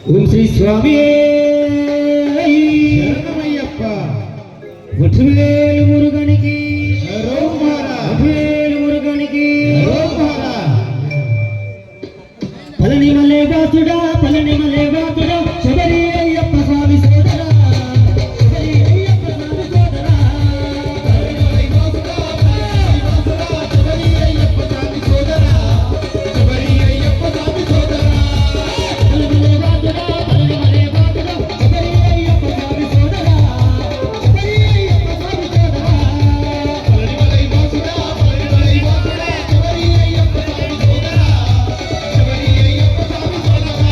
ఓం శ్రీ స్వామి శరణమయ్యప్ప. వఠువేలు మురుగనికి వఠువేలు మురుగనికి పళని మలే వాసుడా పళని మలే వాసుడా శబరి అయ్యప్ప స్వామి సోదరా శబరి అయ్యప్ప స్వామి సోదరా శబరి అయ్యప్ప స్వామి సోదరా శబరి అయ్యప్ప స్వామి సోదరా పళని మలే వాసుడా పళని మలే వాసుడా శబరి అయ్యప్ప స్వామి సోదరా శబరి అయ్యప్ప స్వామి సోదరా పళని మలే వాసుడా పళని మలే వాసుడా శబరి అయ్యప్ప స్వామి సోదరా శబరి అయ్యప్ప స్వామి సోదరా.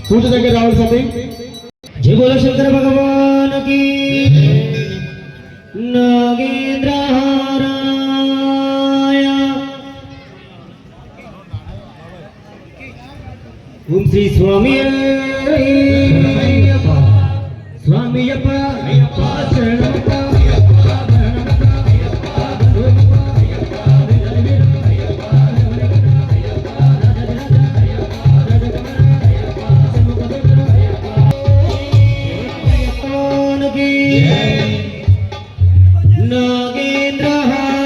పూజ దగ్గర రావాల్సింది. జయ బోలో శంకర భగవానుకి నాగేంద్రహారాయ. ఓం శ్రీ స్వామి అయ్యప్ప స్వామి అయ్యప్ప అయ్యప్ప శరణమప్ప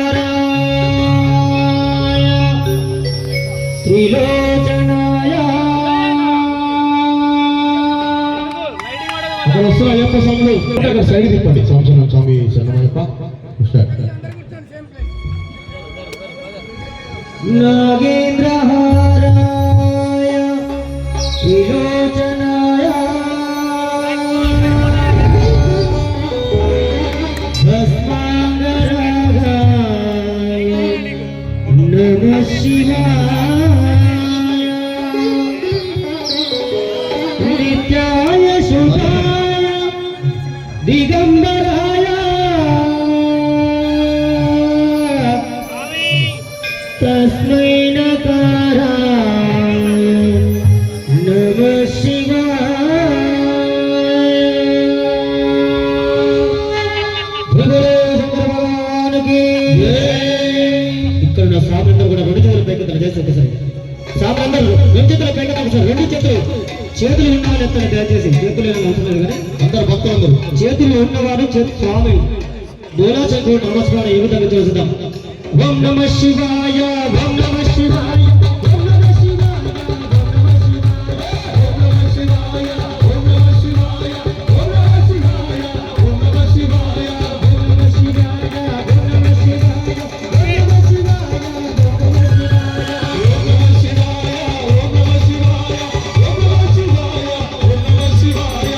నాగేంద్రహారాయ త్రిలోచనాయ. అయ్యప్ప స్వాములు సైడ్ తిప్పండి. సంవత్సరం స్వామి శరణమయ్యప్ప. नागेन्द्रहाराय विलोचनाय भस्मांगरागाय नमः शिवाय नित्याय शुद्धाय दिगंबराय तस्मै नकाराय नमः शिवाय भगवान की ఇక్కడ నా సామందరూ కూడా రెండు చేతులు పైకెత్తారు చేసి ఒకసారి సామందరూ రెండు చేతులు పైకెత్తారు సార్ రెండు చేతులు ఉన్నవాళ్ళు ఎత్తారు దయచేసి చేతులు ఏమైనా అవసరం లేదు కానీ అందరు భక్తులందరూ చేతులు ఉన్నవాడు స్వామి బోలా చంద్రుడు నమస్కారం ఏ విధంగా తెలుసుదాం ఓం నమః శివాయ ఓం నమః శివాయ ఓం నమః శివాయ ఓం నమః శివాయ ఓం నమః శివాయ ఓం నమః శివాయ ఓం నమః శివాయ ఓం నమః శివాయ ఓం నమః శివాయ ఓం నమః శివాయ ఓం నమః శివాయ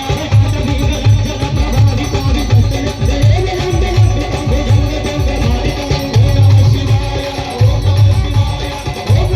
ఓం నమః శివాయ ఓం నమః శివాయ ఓం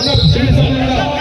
శ్రీ స్వామి